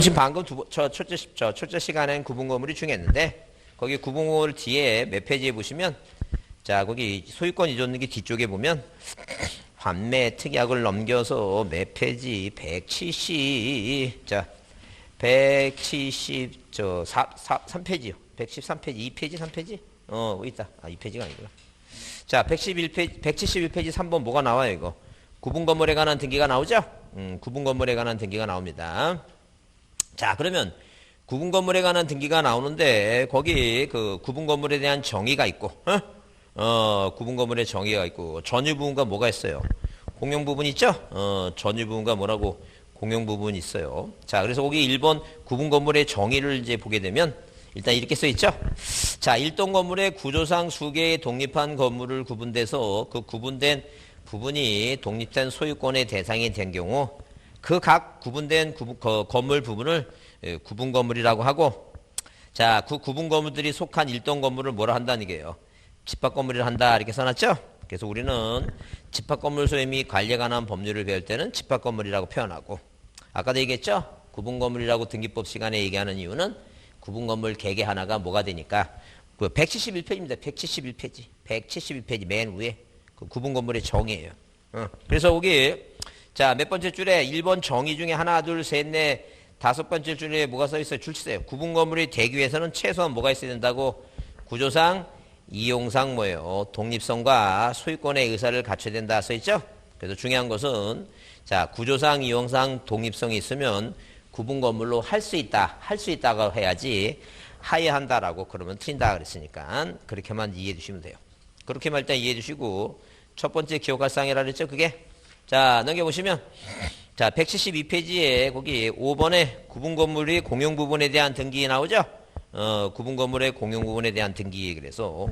지금 방금 첫째 시간엔 구분 건물이 중요했는데 거기 구분 건물 뒤에 몇 페이지에 보시면 자 거기 소유권 이전등기 뒤쪽에 보면 환매 특약을 넘겨서 몇 페이지 170 자 170 3페이지요. 113페이지 2페이지 3페이지 여기 있다. 2페이지가 아니구나. 자 171페이지 3번 뭐가 나와요 이거. 구분 건물에 관한 등기가 나오죠? 구분 건물에 관한 등기가 나옵니다. 자 그러면 구분 건물에 관한 등기가 나오는데 거기 그 구분 건물에 대한 정의가 있고 구분 건물의 정의가 있고 전유 부분과 뭐가 있어요? 공용 부분 있죠? 전유 부분과 뭐라고 공용 부분 있어요. 자 그래서 거기 1번 구분 건물의 정의를 이제 보게 되면 일단 이렇게 써 있죠? 자 일동 건물의 구조상 수 개의 독립한 건물을 구분돼서 그 구분된 부분이 독립된 소유권의 대상이 된 경우 그 각 구분된 건물 부분을 구분 건물이라고 하고 자 그 구분 건물들이 속한 일동 건물을 뭐라 한다는 게요. 집합 건물이라 한다 이렇게 써놨죠. 그래서 우리는 집합 건물 소유 및 관리에 관한 법률을 배울 때는 집합 건물이라고 표현하고 아까도 얘기했죠. 구분 건물이라고 등기법 시간에 얘기하는 이유는 구분 건물 개개 하나가 뭐가 되니까 그 171페이지입니다. 171페이지 171페이지 맨 위에 그 구분 건물의 정의예요. 그래서 여기 자 몇 번째 줄에 1번 정의 중에 하나 둘 셋 넷 다섯 번째 줄에 뭐가 써 있어요? 줄 치세요. 구분 건물이 되기 위해서는 최소한 뭐가 있어야 된다고? 구조상 이용상 뭐예요? 독립성과 소유권의 의사를 갖춰야 된다 써 있죠? 그래서 중요한 것은 자 구조상 이용상 독립성이 있으면 구분 건물로 할 수 있다고 해야지 하야한다라고 그러면 틀린다 그랬으니까 그렇게만 이해해 주시면 돼요. 그렇게만 일단 이해해 주시고 첫 번째 기억할 사항이라 그랬죠? 그게 자 넘겨보시면 자 172페이지에 거기 5번에 구분 건물이 공용 부분에 대한 등기 나오죠? 구분 건물의 공용 부분에 대한 등기 그래서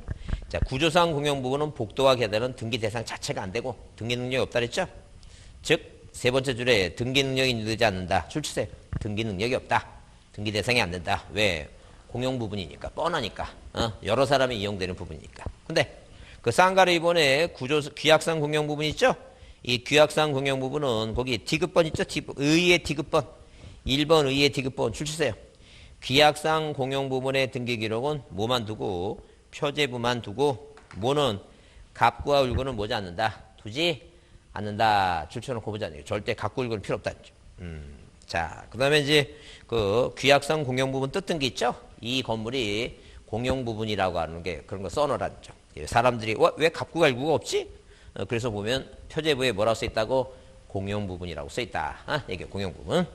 자 구조상 공용 부분은 복도와 계단은 등기 대상 자체가 안 되고 등기 능력이 없다 그랬죠? 즉 세 번째 줄에 등기 능력이 인정되지 않는다. 줄 치세요. 등기 능력이 없다. 등기 대상이 안 된다. 왜? 공용 부분이니까 뻔하니까 여러 사람이 이용되는 부분이니까. 근데 그 쌍가루 이번에 규약상 공용 부분 있죠? 이 규약상 공용 부분은 거기 디귿번 있죠? 의의 디귿번 1번 의의 디귿번 줄 치세요. 규약상 공용 부분의 등기 기록은 뭐만 두고 표제부만 두고 뭐는 갑구와 울구는 뭐지 않는다. 두지 않는다. 줄쳐놓고 보자. 절대 갖고 울구는 필요 없다. 자, 그 다음에 이제 그 규약상 공용 부분 뜻등기 있죠? 이 건물이 공용 부분이라고 하는 게 그런 거 써놓으라는 점. 사람들이 왜 갑구가 울구가 없지? 그래서 보면 표제부에 뭐라고 써 있다고? 공용 부분이라고 써 있다. 이게 공용 부분.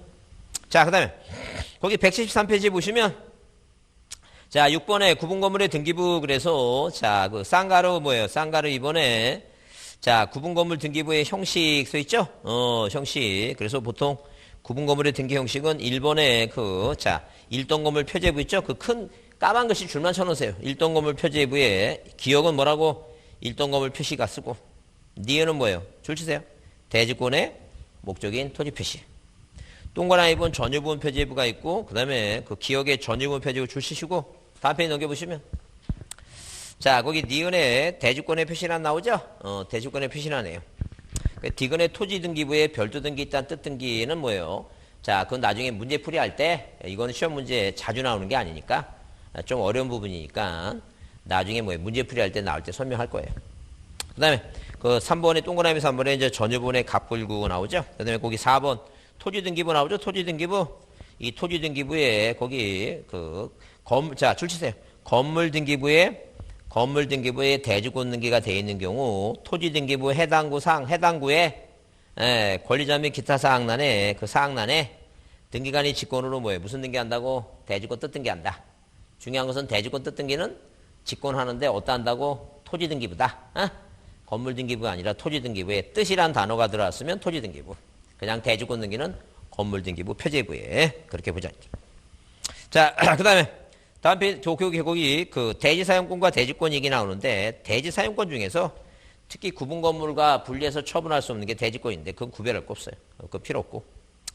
자, 그 다음에 거기 173페이지 보시면 자 6번에 구분 건물의 등기부 그래서 자 그 쌍가루 뭐예요? 쌍가루 이번에 자 구분 건물 등기부의 형식 써 있죠? 형식. 그래서 보통 구분 건물의 등기 형식은 1번에 그 자 일동 건물 표제부 있죠? 그 큰 까만 글씨 줄만 쳐놓으세요. 일동 건물 표제부에 기억은 뭐라고? 일동 건물 표시가 쓰고 니은은 뭐예요? 줄 치세요. 대지권의 목적인 토지 표시. 동그라미 부분 전유부분 표제부가 있고 그 다음에 그 기억의 전유부분 표제부 줄 치시고 다음 페이지 넘겨보시면 자 거기 니은에 대주권의 표시란 나오죠? 대주권의 표시란이에요. 디귿의 토지 등기부에 별도 등기 있다는 뜻 등기는 뭐예요? 자 그건 나중에 문제풀이 할 때 이거는 시험 문제 자주 나오는 게 아니니까 좀 어려운 부분이니까 나중에 뭐예요? 문제풀이 할 때 나올 때 설명할 거예요. 그 다음에 그 3번에 동그라미 3번에 이제 전유부분의 갑불구 나오죠? 그 다음에 거기 4번 토지 등기부 나오죠? 토지 등기부. 이 토지 등기부에 거기 자, 줄 치세요. 건물 등기부에 대주권 등기가 되어 있는 경우 토지 등기부 해당구에 권리자 및 기타 사항란에 그 사항란에 등기관이 직권으로 뭐예요? 무슨 등기한다고? 대주권 뜻 등기한다. 중요한 것은 대주권 뜻 등기는 직권하는데 어디다 한다고? 토지 등기부다. 건물 등기부가 아니라 토지 등기부에 뜻이란 단어가 들어왔으면 토지 등기부. 그냥 대주권 등기는 건물 등기부 표제부에 그렇게 보자. 자, 그다음에 다음 페이지 거기 그 대지 사용권과 대지권 얘기 나오는데 대지 사용권 중에서 특히 구분 건물과 분리해서 처분할 수 없는 게 대지권인데 그건 구별할 거 없어요. 그거 필요 없고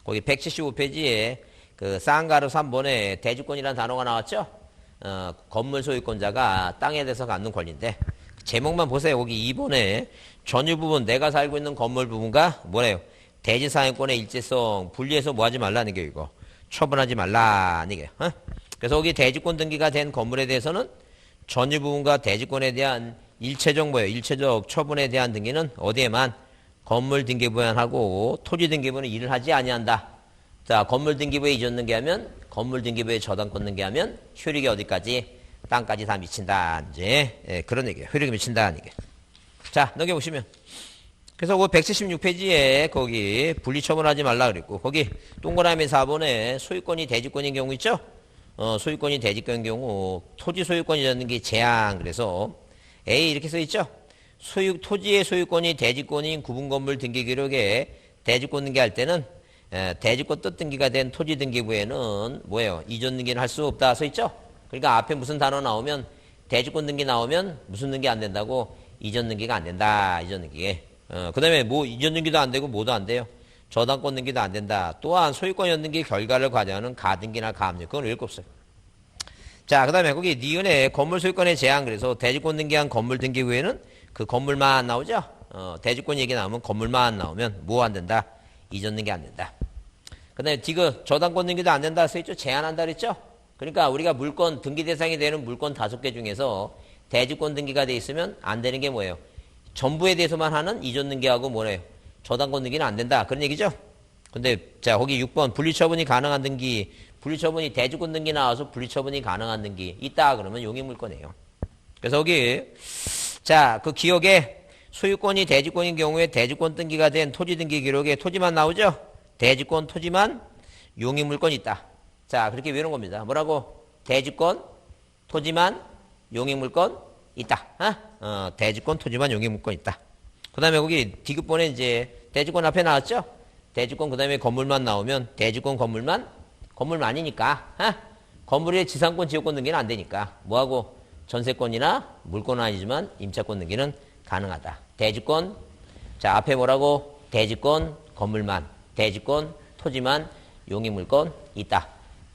거기 175페이지에 그 쌍가루 3번에 대지권이라는 단어가 나왔죠. 건물 소유권자가 땅에 대해서 갖는 권리인데 제목만 보세요. 거기 2번에 전유 부분 내가 살고 있는 건물 부분과 뭐래요? 대지 사용권의 일제성 분리해서 뭐 하지 말라는 게 이거. 처분하지 말라. 이게. 그래서 거기 대지권 등기가 된 건물에 대해서는 전유 부분과 대지권에 대한 일체적 뭐예요? 일체적 처분에 대한 등기는 어디에만 건물 등기부에만 하고 토지 등기부는 일을 하지 아니한다. 자, 건물 등기부에 이전 등기하면 건물 등기부에 저당권 등기하면 효력이 어디까지? 땅까지 다 미친다. 이제 예, 그런 얘기예요. 효력이 미친다. 이게. 자, 넘겨보시면. 그래서 그 176페이지에 거기 분리처분하지 말라 그랬고 거기 동그라미 4번에 소유권이 대지권인 경우 있죠? 소유권이 대지권인 경우 토지 소유권이라는 게 제한. 그래서 A 이렇게 써 있죠? 토지의 소유권이 대지권인 구분건물 등기 기록에 대지권 등기할 때는 대지권 뜻 등기가 된 토지 등기부에는 뭐예요? 이전 등기는 할 수 없다 써 있죠? 그러니까 앞에 무슨 단어 나오면 대지권 등기 나오면 무슨 등기 안 된다고? 이전 등기가 안 된다. 이전 등기. 그 다음에 뭐 이전 등기도 안 되고 뭐도 안 돼요. 저당권 등기도 안 된다. 또한 소유권 연등기 결과를 과정하는 가등기나 가압류. 그건 읽고 없어요. 자, 그 다음에 거기 니은에 건물 소유권의 제한. 그래서 대지권 등기한 건물 등기 후에는 그 건물만 나오죠. 대지권 얘기 나오면 건물만 나오면 뭐 안 된다? 이전 등기 안 된다. 그 다음에 디귿 저당권 등기도 안 된다 써있죠. 제한한다 그랬죠. 그러니까 우리가 물건 등기 대상이 되는 물건 5개 중에서 대지권 등기가 돼 있으면 안 되는 게 뭐예요? 전부에 대해서만 하는 이전 등기하고 뭐래요? 저당권 등기는 안 된다. 그런 얘기죠? 근데 자, 거기 6번 분리처분이 가능한 등기, 분리처분이 대지권 등기 나와서 분리처분이 가능한 등기 있다 그러면 용익물권이에요. 그래서 거기 자, 그 기억에 소유권이 대지권인 경우에 대지권 등기가 된 토지 등기 기록에 토지만 나오죠? 대지권 토지만 용익물권이 있다. 자, 그렇게 외우는 겁니다. 뭐라고? 대지권 토지만 용익물권 있다. 대지권 토지만 용익물권 있다. 그 다음에 거기 디귿번에 이제 대지권 앞에 나왔죠? 대지권 그 다음에 건물만 나오면 대지권 건물만이니까 건물의 지상권 지역권 등기는 안 되니까 뭐하고 전세권이나 물권은 아니지만 임차권 등기는 가능하다. 대지권 자 앞에 뭐라고? 대지권 건물만 대지권 토지만 용익물권 있다.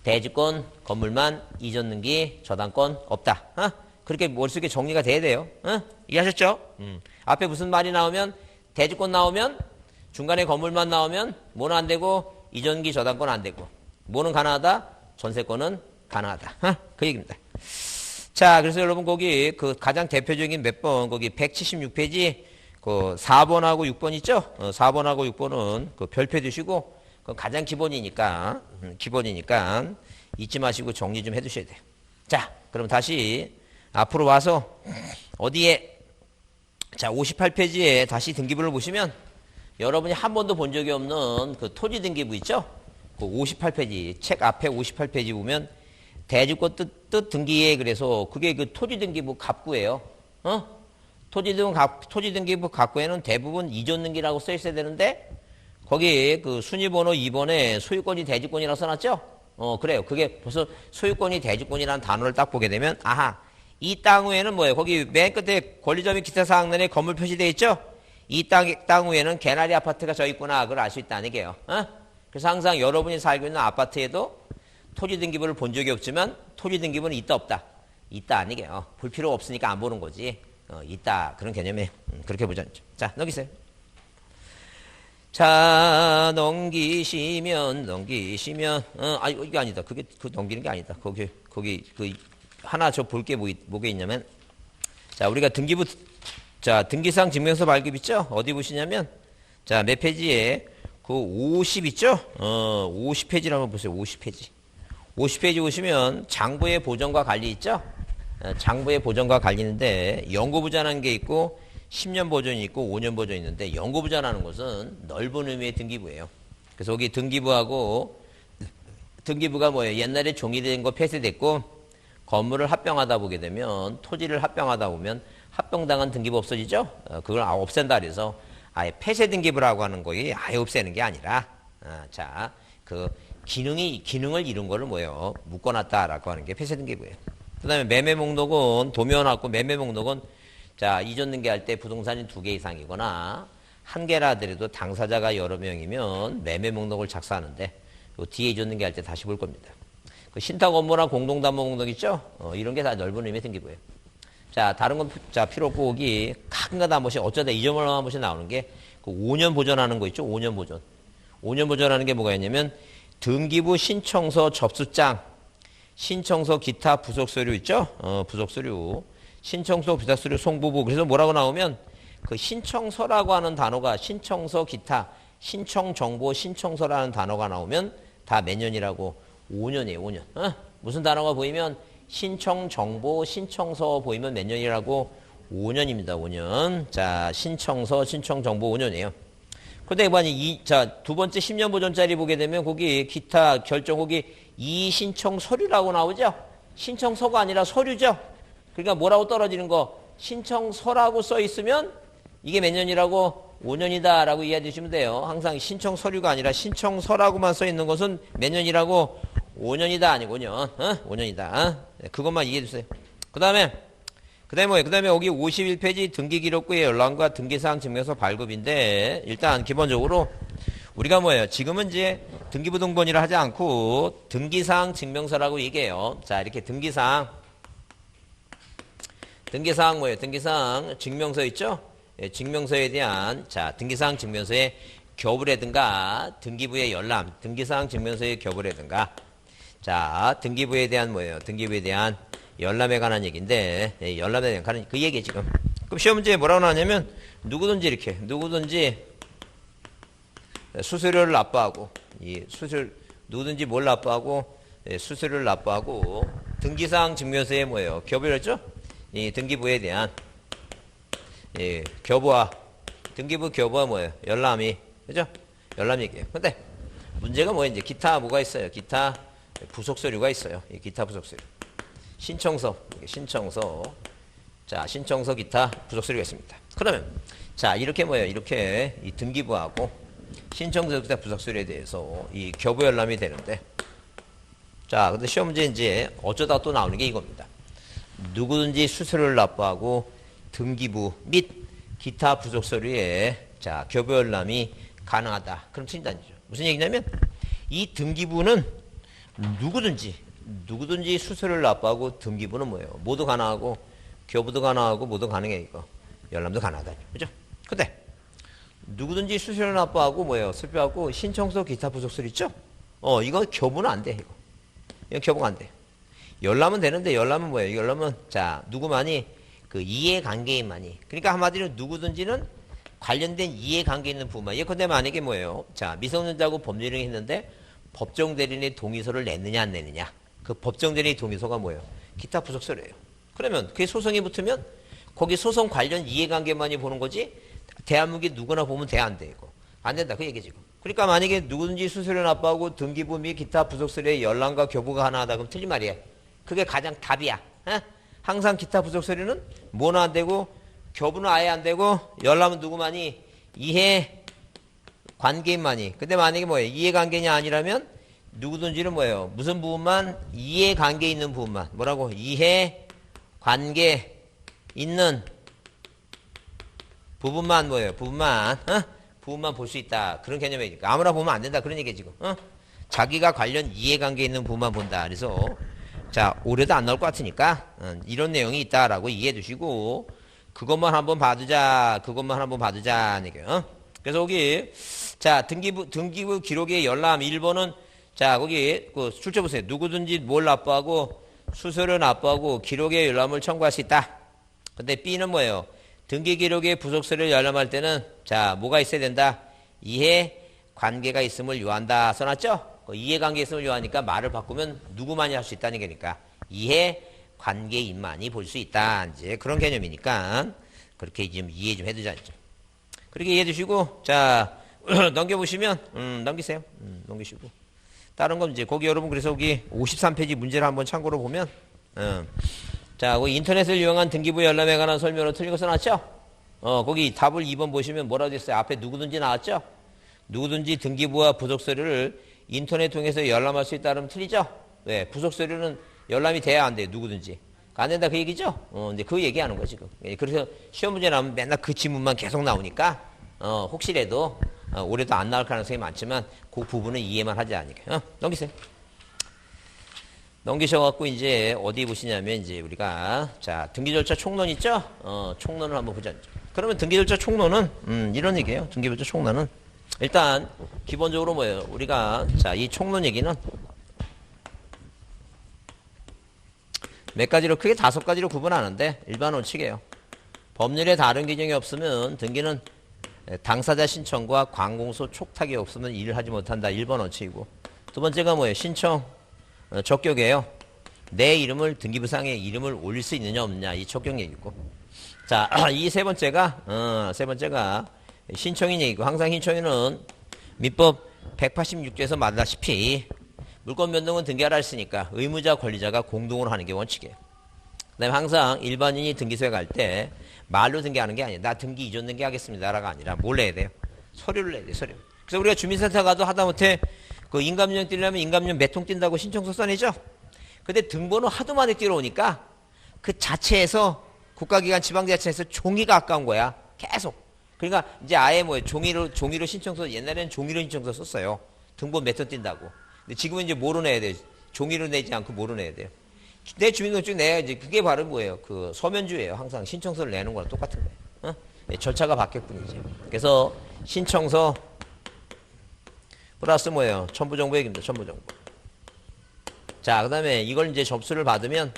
대지권 건물만 이전 등기 저당권 없다. 그렇게 머릿속에 정리가 돼야 돼요. 이해하셨죠? 앞에 무슨 말이 나오면 대지권 나오면 중간에 건물만 나오면 뭐는 안 되고 이전기 저당권 안 되고 뭐는 가능하다? 전세권은 가능하다. 그 얘기입니다. 자, 그래서 여러분 거기 그 가장 대표적인 몇 번 거기 176페이지 그 4번하고 6번 있죠? 4번하고 6번은 그 별표 두시고 그 가장 기본이니까 잊지 마시고 정리 좀 해두셔야 돼요. 자, 그럼 다시 앞으로 와서 어디에 자 58페이지에 다시 등기부를 보시면 여러분이 한 번도 본 적이 없는 그 토지 등기부 있죠? 그 58페이지 책 앞에 58페이지 보면 대지권 뜻 등기에 그래서 그게 그 토지 등기부 갑구예요. 토지 등기부 갑구에는 대부분 이전 등기라고 써 있어야 되는데 거기 그 순위번호 2번에 소유권이 대지권이라고 써놨죠? 그래요. 그게 벌써 소유권이 대지권이라는 단어를 딱 보게 되면 아하 이 땅 위에는 뭐예요? 거기 맨 끝에 권리점이 기타 사항란에 건물 표시되어 있죠? 이 땅 위에는 개나리 아파트가 저 있구나. 그걸 알 수 있다는 얘기예요. 그래서 항상 여러분이 살고 있는 아파트에도 토지 등기부를 본 적이 없지만 토지 등기부는 있다 없다? 있다 아니게요. 볼 필요가 없으니까 안 보는 거지. 있다 그런 개념에 그렇게 보자. 자 넘기세요. 자 넘기시면 이게 아니다. 그게 그 넘기는 게 아니다. 거기 그 하나 저 볼 게 뭐게 있냐면 자 우리가 등기부 자 등기상 증명서 발급 있죠? 어디 보시냐면 자 몇 페이지에 그 50 있죠? 50페이지를 한번 보세요. 50페이지 보시면 장부의 보전과 관리 있죠? 장부의 보전과 관리인데 연고부전하는 게 있고 10년 보전이 있고 5년 보전이 있는데 연고부전하는 것은 넓은 의미의 등기부예요. 그래서 여기 등기부가 뭐예요? 옛날에 종이된 거 폐쇄됐고 건물을 합병하다 보게 되면 토지를 합병하다 보면 합병당한 등기부 없어지죠? 그걸 없앤다 그래서 아예 폐쇄 등기부라고 하는 거에 아예 없애는 게 아니라 자 그 기능을 이룬 거를 뭐예요? 묶어놨다라고 하는 게 폐쇄 등기부예요. 그 다음에 매매 목록은 도면하고 매매 목록은 자 이전 등기할 때 부동산이 2개 이상이거나 1개라 하더라도 당사자가 여러 명이면 매매 목록을 작성하는데 뒤에 이전 등기할 때 다시 볼 겁니다. 그 신탁 업무나 공동담보 목록 있죠? 이런 게 다 넓은 의미의 등기부예요. 자 다른 건 자 필요 없고 여기 가끔가다 한 번씩 어쩌다 잊어먹는 한 번씩 나오는 게 그 5년 보전하는 거 있죠? 5년 보전. 5년 보전하는 게 뭐가 있냐면 등기부 신청서 접수장, 신청서 기타 부속서류 있죠? 부속서류. 신청서 부속서류 송부부. 그래서 뭐라고 나오면 그 신청서라고 하는 단어가 신청서 기타, 신청정보 신청서라는 단어가 나오면 다 몇 년이라고? 5년이에요, 5년. 무슨 단어가 보이면 신청정보 신청서 보이면 몇 년이라고? 5년입니다, 5년. 자, 신청서 신청정보 5년이에요. 근데 이번에 두 번째 10년 보존짜리 보게 되면 거기 기타 결정 거기 이신청 서류라고 나오죠? 신청서가 아니라 서류죠? 그러니까 뭐라고 떨어지는 거? 신청서라고 써 있으면 이게 몇 년이라고? 5년이다 라고 이해해 주시면 돼요. 항상 신청 서류가 아니라 신청서라고만 써 있는 것은 몇 년이라고? 5년이다 아니고 5년. 5년이다. 그것만 이해해 주세요. 그 다음에 뭐예요? 그 다음에 여기 51페이지 등기기록부의 열람과 등기사항 증명서 발급인데 일단 기본적으로 우리가 뭐예요? 지금은 이제 등기부등본이라 하지 않고 등기사항 증명서라고 얘기해요. 자, 이렇게 등기사항 뭐예요? 등기사항 증명서 있죠? 예, 증명서에 대한 자 등기사항 증명서의 교부라든가 등기부의 열람, 등기사항 증명서의 교부라든가 자 등기부에 대한 뭐예요? 등기부에 대한 열람에 관한 얘기인데 예, 열람에 관한 그 얘기 지금. 그럼 시험 문제에 뭐라고 나왔냐면 누구든지 수수료를 납부하고 누구든지 뭘 납부하고 예, 수수료를 납부하고 등기사항 증명서에 뭐예요? 교부를 했죠? 이 등기부에 대한 예, 등기부 교부와 뭐예요? 열람이 그죠? 열람 얘기예요. 근데 문제가 뭐예요? 이제 기타 뭐가 있어요? 기타 부속서류가 있어요. 이 기타 부속서류. 신청서. 자, 신청서 기타 부속서류가 있습니다. 그러면 자, 이렇게 뭐예요? 이렇게 이 등기부하고 신청서 기타 부속서류에 대해서 이 교부 열람이 되는데 자, 근데 시험 문제 이제 어쩌다 또 나오는 게 이겁니다. 누구든지 수수료를 납부하고 등기부 및 기타 부속서류에 자 교부 열람이 가능하다. 그럼 틀린다는 거죠. 무슨 얘기냐면 이 등기부는 누구든지 수수료를 납부하고 등기부는 뭐예요? 모두 가능하고 교부도 가능하고 모두 가능해 이거. 열람도 가능하다. 그죠? 근데 누구든지 수수료를 납부하고 뭐예요? 수표하고 신청서 기타 부속서류 있죠? 이거 교부는 안 돼. 이거 교부가 안 돼. 열람은 되는데 열람은 뭐예요? 열람은 자 누구만이 그 이해관계인만이. 그러니까 한마디로 누구든지는 관련된 이해관계 있는 부분만. 예컨대 만약에 뭐예요? 자, 미성년자하고 법률행위 했는데 법정 대리인의 동의서를 냈느냐 안 냈느냐. 그 법정 대리인의 동의서가 뭐예요? 기타 부속서류예요. 그러면 그게 소송이 붙으면 거기 소송 관련 이해관계만이 보는 거지 대한민국에 누구나 보면 돼 안 돼 이거. 안 된다 그 얘기 지금. 그러니까 만약에 누구든지 수수료 납부하고 등기부 및 기타 부속서류의 열람과 교부가 하나하다 그럼 틀린 말이야. 그게 가장 답이야. 항상 기타 부속서류는 뭐는 안 되고 교부는 아예 안 되고 열람은 누구만이 이해 관계인만이. 근데 만약에 뭐예요? 이해관계냐 아니라면 누구든지는 뭐예요? 무슨 부분만 이해관계 있는 부분만 뭐라고? 이해관계 있는 부분만 뭐예요? 부분만 볼 수 있다. 그런 개념이니까 아무나 보면 안 된다. 그런 얘기야 지금. 자기가 관련 이해관계 있는 부분만 본다. 그래서 자, 올해도 안 나올 것 같으니까 이런 내용이 있다라고 이해해 두시고 그것만 한번 봐두자. 그래서 거기 자 등기부 기록의 열람 1번은 자 거기 그 출제 보세요. 누구든지 뭘 납부하고 수수료 납부하고 기록의 열람을 청구할 수 있다. 근데 B는 뭐예요? 등기 기록의 부속서류를 열람할 때는 자 뭐가 있어야 된다? 이해관계가 있음을 요한다. 써놨죠? 이해관계 있음을 요하니까 말을 바꾸면 누구만이 할 수 있다는 게니까 이해관계인만이 볼 수 있다. 이제 그런 개념이니까 그렇게 좀 이해 좀 해두자. 그렇게 이해해 주시고 자 넘겨보시면 넘기세요. 넘기시고 다른 건 이제 거기 여러분 그래서 거기 53페이지 문제를 한번 참고로 보면 자 거기 인터넷을 이용한 등기부 열람에 관한 설명으로 틀린 거 써놨죠? 거기 답을 2번 보시면 뭐라고 됐어요? 앞에 누구든지 나왔죠? 누구든지 등기부와 부속서류를 인터넷 통해서 열람할 수 있다 그러면 틀리죠? 왜? 부속서류는 열람이 돼야 안 돼요. 누구든지. 안 된다 그 얘기죠? 근데 그 얘기하는 거지 지금. 그래서 시험 문제 나오면 맨날 그 지문만 계속 나오니까 혹시라도 올해도 안 나올 가능성이 많지만 그 부분은 이해만 하지 않으니까. 넘기세요. 넘기셔갖고 이제 어디 보시냐면 이제 우리가 자 등기 절차 총론 있죠? 총론을 한번 보자. 그러면 등기 절차 총론은 이런 얘기예요. 등기 절차 총론은 일단 기본적으로 뭐예요? 우리가 자, 이 총론 얘기는 몇 가지로 크게 5가지로 구분하는데 일반 원칙이에요. 법률에 다른 규정이 없으면 등기는 당사자 신청과 관공서 촉탁이 없으면 일을 하지 못한다. 1번 원칙이고. 두 번째가 뭐예요? 신청 적격이에요. 내 이름을 등기부상에 이름을 올릴 수 있느냐 없느냐 이 적격 얘기고. 자, 이 세 번째가 신청인 얘기고. 항상 신청인은 민법 186조에서 말하다시피 물권 변동은 등기하라 했으니까 의무자 권리자가 공동으로 하는 게 원칙이에요. 그 다음에 항상 일반인이 등기소에 갈 때 말로 등기하는 게 아니에요. 나 등기 이전 등기하겠습니다 라가 아니라 뭘 내야 돼요? 서류를 내야 돼요. 서류. 그래서 우리가 주민센터 가도 하다못해 그 인감령 띄려면 인감령 몇 통 띈다고 신청서 써내죠. 근데 등본을 하도 많이 띄러오니까 그 자체에서 국가기관 지방자치에서 종이가 아까운 거야. 계속. 그러니까 이제 아예 뭐 종이로 신청서, 옛날에는 종이로 신청서 썼어요. 등본 몇 통 띈다고. 근데 지금은 이제 뭐로 내야 돼요? 종이로 내지 않고 뭐로 내야 돼요? 내 주민등록증 내야지. 그게 바로 뭐예요? 그 서면주예요. 항상 신청서를 내는 거랑 똑같은 거예요. 어? 네, 절차가 바뀔 뿐이지. 그래서 신청서 플러스 뭐예요? 첨부정보 얘기입니다. 첨부정보. 자, 그 다음에 이걸 이제 접수를 받으면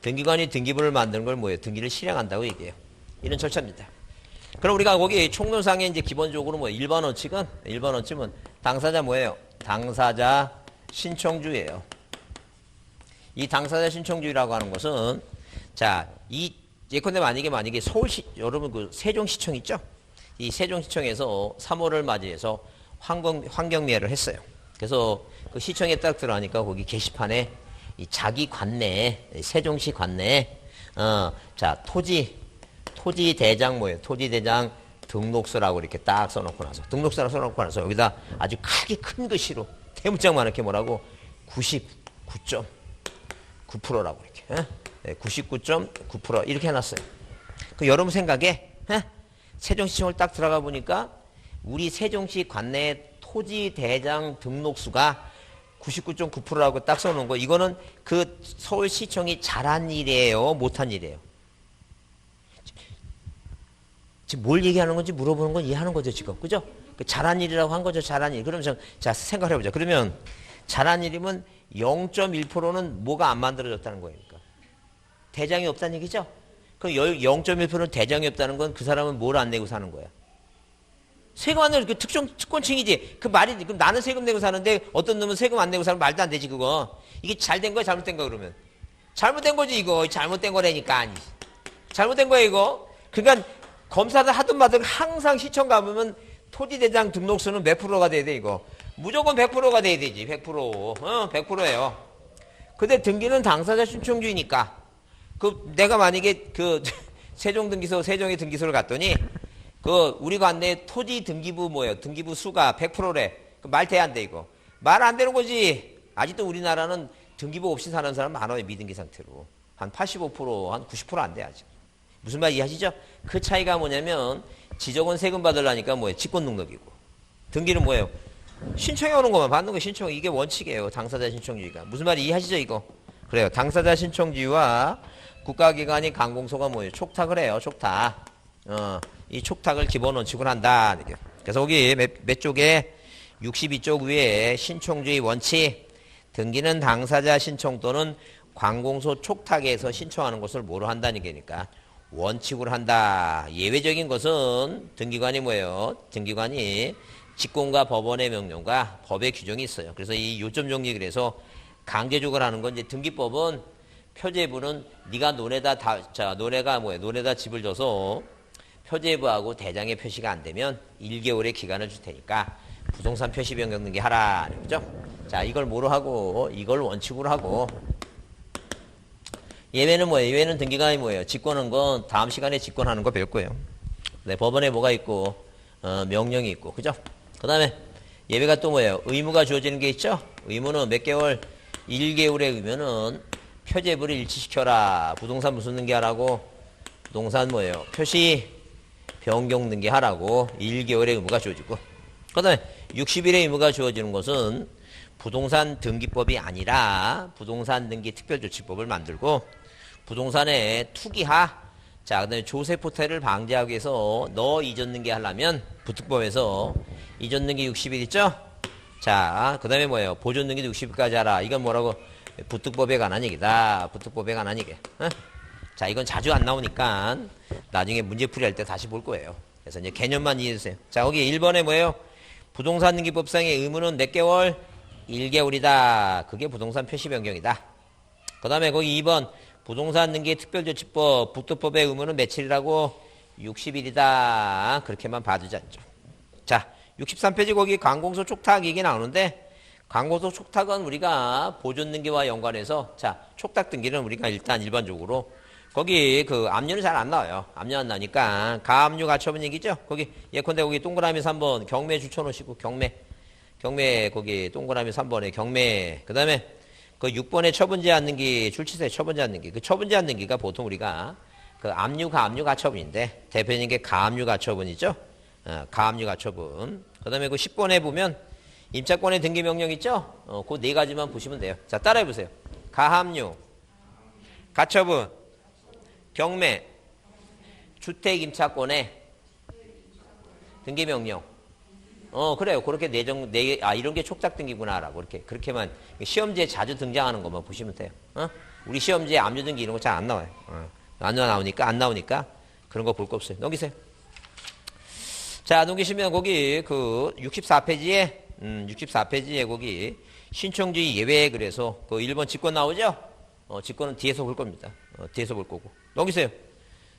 등기관이 등기부를 만드는 걸 뭐예요? 등기를 실행한다고 얘기해요. 이런 절차입니다. 그럼 우리가 거기 총론상에 이제 기본적으로 뭐예요? 1번 원칙은 당사자 뭐예요? 당사자 신청주예요. 이 당사자 신청주의라고 하는 것은 자, 이 예컨대 만약에 서울시 여러분 그 세종시청 있죠? 이 세종시청에서 3월을 맞이해서 환경미화를 했어요. 그래서 그 시청에 딱 들어가니까 거기 게시판에 이 자기 관내에 세종시 관내에 자 토지 대장 뭐예요? 토지 대장 등록서라고 이렇게 딱 써놓고 나서 등록서라고 써놓고 나서 여기다 아주 크게 큰 글씨로 대문짝만 이렇게 뭐라고 99.9%라고 이렇게 99.9% 이렇게 해놨어요. 그 여러분 생각에 세종시청을 딱 들어가 보니까 우리 세종시 관내 토지 대장 등록수가 99.9%라고 딱 써놓은 거. 이거는 그 서울시청이 잘한 일이에요? 못한 일이에요? 지금 뭘 얘기하는 건지 물어보는 건 이해하는 거죠, 지금. 그죠? 잘한 일이라고 한 거죠, 잘한 일. 그러면 자, 생각을 해보자. 그러면 잘한 일이면 0.1%는 뭐가 안 만들어졌다는 거예요. 그러니까. 대장이 없다는 얘기죠? 그럼 0.1%는 대장이 없다는 건 그 사람은 뭘 안 내고 사는 거야? 세금 안 내고 그 특권층이지. 그 말이 그럼 나는 세금 내고 사는데 어떤 놈은 세금 안 내고 사는 말도 안 되지 그거. 이게 잘된 거야 잘못된 거야 그러면? 잘못된 거지 이거. 잘못된 거라니까. 아니. 잘못된 거야 이거. 그러니까 검사들 하든 마든 항상 시청 가보면 토지대장 등록수는 몇 프로가 돼야 돼 이거. 무조건 100%가 돼야 되지. 100%. 100%예요. 근데 등기는 당사자 신청주의니까 그 내가 만약에 그 세종의 등기소를 갔더니 그 우리 관내 토지 등기부 뭐예요? 등기부 수가 100%래. 그 말 돼야 안 돼 이거. 말 안 되는 거지. 아직도 우리나라는 등기부 없이 사는 사람 많아요. 미등기 상태로. 한 85%, 한 90% 안 돼 아직. 무슨 말 이해하시죠? 그 차이가 뭐냐면 지적은 세금 받으려니까 뭐예요? 직권능력이고. 등기는 뭐예요? 신청해 오는 것만 받는 거 신청. 이게 원칙이에요. 당사자 신청주의가. 무슨 말이 이해하시죠 이거? 그래요. 당사자 신청주의와 국가기관이 관공서가 뭐예요? 촉탁을 해요. 촉탁. 이 촉탁을 기본 원칙으로 한다. 그래서 여기 몇 쪽에 62쪽 위에 신청주의 원칙 등기는 당사자 신청 또는 관공서 촉탁에서 신청하는 것을 뭐로 한다는 게니까 원칙으로 한다. 예외적인 것은 등기관이 뭐예요? 등기관이 직권과 법원의 명령과 법의 규정이 있어요. 그래서 이 요점 정리 그래서 강제적으로 하는 건 이제 등기법은 표제부는 네가 논에가 뭐예요? 논에다 집을 줘서 표제부하고 대장의 표시가 안 되면 1개월의 기간을 줄 테니까 부동산 표시 변경 등기 하라. 그죠? 자, 이걸 뭐로 하고 이걸 원칙으로 하고 예외는 뭐예요? 예외는 등기관이 뭐예요? 직권한 건 다음 시간에 직권하는 거 배울 거예요. 네, 법원에 뭐가 있고 명령이 있고 그죠? 그 다음에 예외가 또 뭐예요? 의무가 주어지는 게 있죠? 의무는 몇 개월? 1개월의 의무는 표제부를 일치시켜라. 부동산 무슨 등기하라고? 부동산 뭐예요? 표시 변경 등기하라고 1개월의 의무가 주어지고 그 다음에 60일의 의무가 주어지는 것은 부동산 등기법이 아니라 부동산 등기 특별조치법을 만들고 부동산의 투기하 자 그다음에 조세 포탈을 방지하기 위해서 너 이전 등기 하려면 부특법에서 이전 등기 60일 있죠? 자, 그 다음에 뭐예요? 보존 등기도 60일까지 하라. 이건 뭐라고? 부특법에 관한 얘기다. 부특법에 관한 얘기. 어? 자, 이건 자주 안 나오니까 나중에 문제풀이 할 때 다시 볼 거예요. 그래서 이제 개념만 이해해주세요. 자, 거기 1번에 뭐예요? 부동산 등기법상의 의무는 몇 개월? 1개월이다. 그게 부동산 표시 변경이다. 그 다음에 거기 2번 부동산 등기 특별조치법 부특법의 의무는 며칠이라고? 60일이다. 그렇게만 봐두지 않죠. 자, 63페이지 거기 관공서 촉탁 얘기 나오는데 관공서 촉탁은 우리가 보존 등기와 연관해서 자, 촉탁 등기는 우리가 일단 일반적으로 거기 그 압류는 잘 안 나와요. 압류 안 나니까 가압류 가처분 얘기죠. 거기 예컨대 거기 동그라미 3번 경매 줄쳐놓으시고 경매 거기 동그라미 3번에 경매 그 다음에 그 6번에 처분 제한 등기 줄치세 처분 제한 등기 그 처분 제한 등기가 보통 우리가 그 압류 가압류 가처분인데 대표적인 게 가압류 가처분이죠. 가압류 가처분. 그 다음에 그 10번에 보면 임차권의 등기 명령 있죠. 그 네 가지만 보시면 돼요. 자, 따라해 보세요. 가압류 가처분 경매, 주택 임차권의 등기명령. 그래요. 그렇게 이런 게 촉탁 등기구나라고. 그렇게만, 시험지에 자주 등장하는 것만 보시면 돼요. 우리 시험지에 압류 등기 이런 거 잘 안 나와요. 안 나오니까 그런 거 볼 거 없어요. 넘기세요. 자, 넘기시면 거기 그 64페이지에 거기 신청주의 예외 그래서 그 1번 직권 나오죠? 직권은 뒤에서 볼 겁니다. 뒤에서 볼 거고. 넘기세요.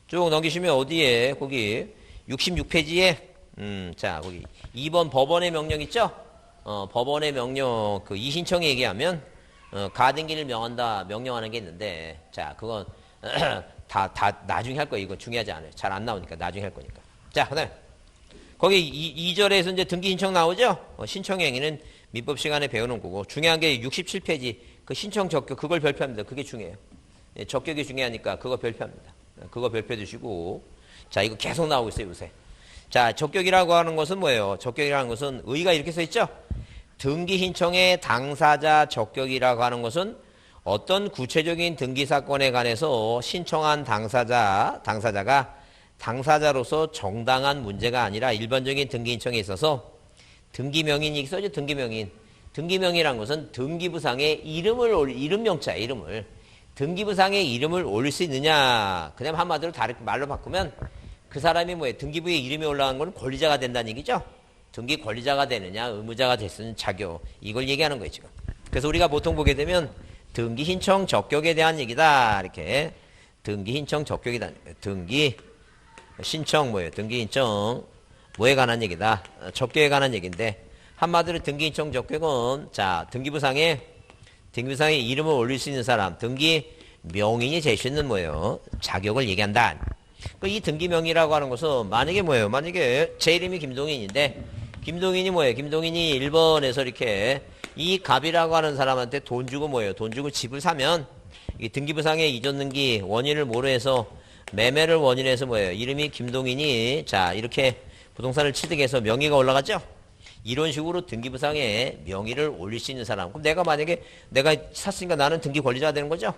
쭉 넘기시면 어디에 거기 66페이지에 자 거기 2번 법원의 명령 있죠? 법원의 명령 그 이신청에 얘기하면 가등기를 명령하는 게 있는데 자 그건 다 나중에 할 거예요. 이거 중요하지 않아요. 잘 안 나오니까 나중에 할 거니까. 자 그다음에 거기 2절에서 이제 등기 신청 나오죠? 신청 행위는 민법 시간에 배우는 거고 중요한 게 67페이지 그 신청 적격 그걸 별표합니다. 그게 중요해요. 적격이 중요하니까 그거 별표합니다. 그거 별표 주시고 자 이거 계속 나오고 있어요 요새. 자 적격이라고 하는 것은 뭐예요? 적격이라는 것은 의의가 이렇게 써 있죠. 등기 신청의 당사자 적격이라고 하는 것은 어떤 구체적인 등기 사건에 관해서 신청한 당사자가 당사자로서 정당한 문제가 아니라 일반적인 등기 신청에 있어서 등기명인이 써죠. 등기명이라는 것은 등기부상에 이름명자야. 등기부상에 이름을 올릴 수 있느냐. 그냥 한마디로 다른 말로 바꾸면 그 사람이 뭐예요? 등기부에 이름이 올라간 건 권리자가 된다는 얘기죠. 등기 권리자가 되느냐, 의무자가 될 수 있는 자격. 이걸 얘기하는 거예요, 지금. 그래서 우리가 보통 보게 되면 등기 신청 적격에 대한 얘기다. 이렇게. 등기 신청 적격이다. 등기 신청 뭐예요? 등기 신청 뭐에 관한 얘기다. 적격에 관한 얘기인데 한마디로 등기 신청 적격은 자, 등기부상에 이름을 올릴 수 있는 사람, 등기 명인이 될 수 있는 뭐예요? 자격을 얘기한다. 이 등기명이라고 하는 것은 만약에 뭐예요? 만약에 제 이름이 김동인인데 김동인이 뭐예요? 김동인이 1번에서 이렇게 이 갑이라고 하는 사람한테 돈 주고 뭐예요? 돈 주고 집을 사면 이 등기부상의 이전 등기 원인을 모르해서 매매를 원인해서 뭐예요? 이름이 김동인이 자 이렇게 부동산을 취득해서 명의가 올라갔죠? 이런 식으로 등기부상에 명의를 올릴 수 있는 사람. 그럼 내가 만약에 내가 샀으니까 나는 등기 권리자가 되는 거죠?